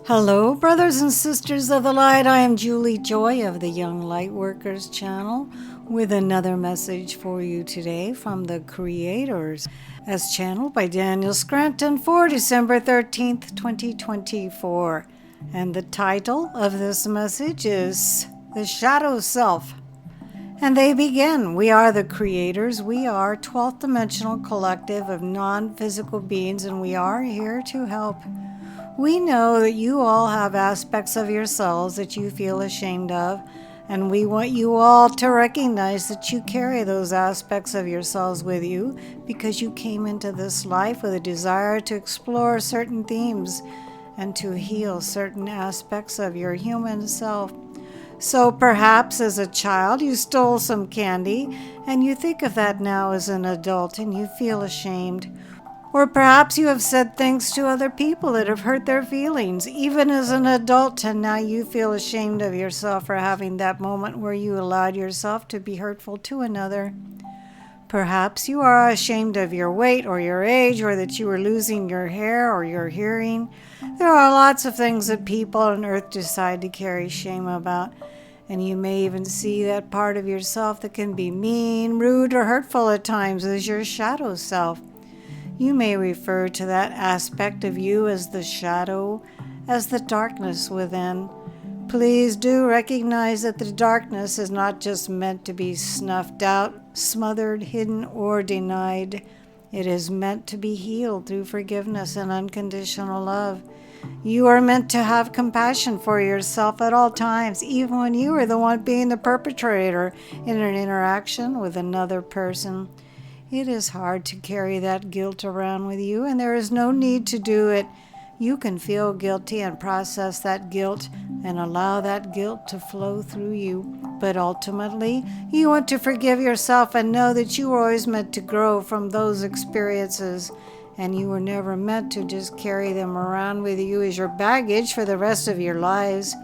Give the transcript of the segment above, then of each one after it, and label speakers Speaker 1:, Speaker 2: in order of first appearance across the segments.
Speaker 1: Hello, brothers and sisters of the light. I am Julie Joy of the Young Lightworkers channel with another message for you today from the Creators, as channeled by Daniel Scranton for December 13th, 2024. And the title of this message is The Shadow Self. And they begin. We are the creators. We are 12th dimensional collective of non-physical beings, and we are here to help. We know that you all have aspects of yourselves that you feel ashamed of, and we want you all to recognize that you carry those aspects of yourselves with you because you came into this life with a desire to explore certain themes and to heal certain aspects of your human self. So perhaps as a child you stole some candy and you think of that now as an adult and you feel ashamed. Or perhaps you have said things to other people that have hurt their feelings, even as an adult, and now you feel ashamed of yourself for having that moment where you allowed yourself to be hurtful to another. Perhaps you are ashamed of your weight or your age, or that you are losing your hair or your hearing. There are lots of things that people on earth decide to carry shame about, and you may even see that part of yourself that can be mean, rude, or hurtful at times as your shadow self. You may refer to that aspect of you as the shadow, as the darkness within. Please do recognize that the darkness is not just meant to be snuffed out, smothered, hidden, or denied. It is meant to be healed through forgiveness and unconditional love. You are meant to have compassion for yourself at all times, even when you are the one being the perpetrator in an interaction with another person. It is hard to carry that guilt around with you, and there is no need to do it. You can feel guilty and process that guilt and allow that guilt to flow through you. But ultimately, you want to forgive yourself and know that you were always meant to grow from those experiences, and you were never meant to just carry them around with you as your baggage for the rest of your lives.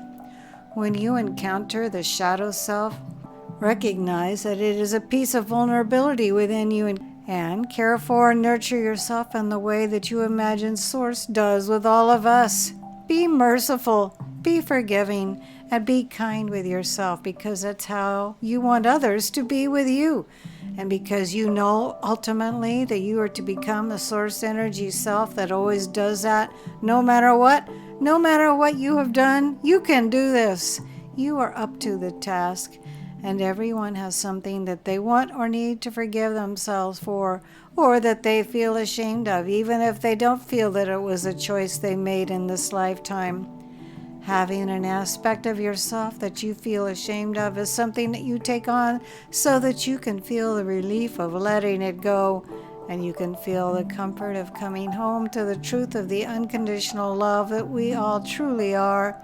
Speaker 1: When you encounter the shadow self, recognize that it is a piece of vulnerability within you and care for and nurture yourself in the way that you imagine Source does with all of us. Be merciful, be forgiving, and be kind with yourself because that's how you want others to be with you. And because you know ultimately that you are to become the Source energy self that always does that, no matter what you have done, you can do this. You are up to the task. And everyone has something that they want or need to forgive themselves for, or that they feel ashamed of, even if they don't feel that it was a choice they made in this lifetime. Having an aspect of yourself that you feel ashamed of is something that you take on so that you can feel the relief of letting it go, and you can feel the comfort of coming home to the truth of the unconditional love that we all truly are.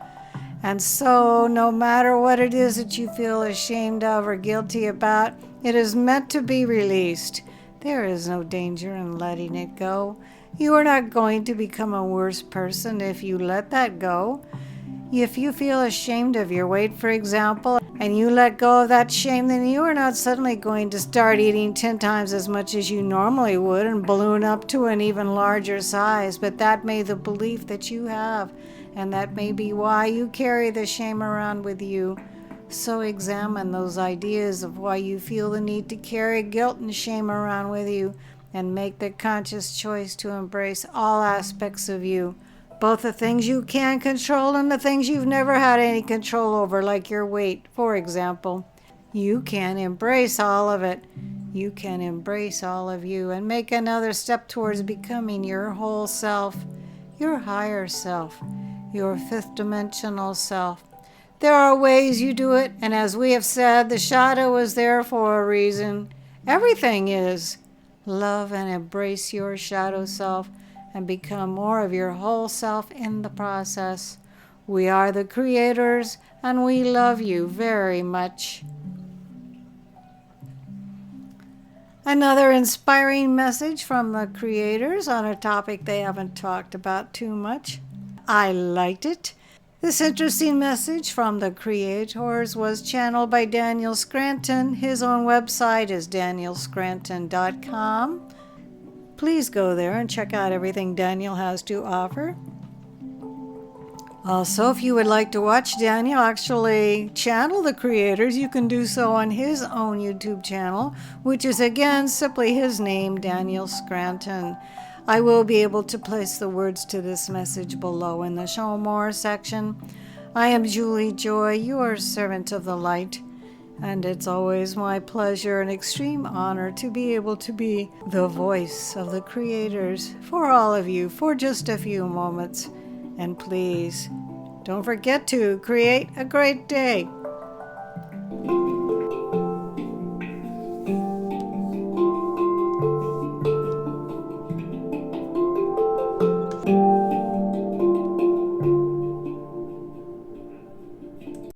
Speaker 1: And so, no matter what it is that you feel ashamed of or guilty about, it is meant to be released. There is no danger in letting it go. You are not going to become a worse person if you let that go. If you feel ashamed of your weight, for example, and you let go of that shame, then you are not suddenly going to start eating 10 times as much as you normally would and balloon up to an even larger size. But that may be the belief that you have, and that may be why you carry the shame around with you. So examine those ideas of why you feel the need to carry guilt and shame around with you, and make the conscious choice to embrace all aspects of you. Both the things you can control and the things you've never had any control over, like your weight, for example. You can embrace all of it. You can embrace all of you and make another step towards becoming your whole self, your higher self, your fifth dimensional self. There are ways you do it, and as we have said, the shadow is there for a reason. Everything is. Love and embrace your shadow self, and become more of your whole self in the process. We are the creators, and we love you very much. Another inspiring message from the creators on a topic they haven't talked about too much. I liked it. This interesting message from the creators was channeled by Daniel Scranton. His own website is danielscranton.com. Please go there and check out everything Daniel has to offer. Also, if you would like to watch Daniel actually channel the creators, you can do so on his own YouTube channel, which is again simply his name, Daniel Scranton. I will be able to place the words to this message below in the Show More section. I am Julie Joy, your servant of the light, and it's always my pleasure and extreme honor to be able to be the voice of the creators for all of you for just a few moments. And please, don't forget to create a great day.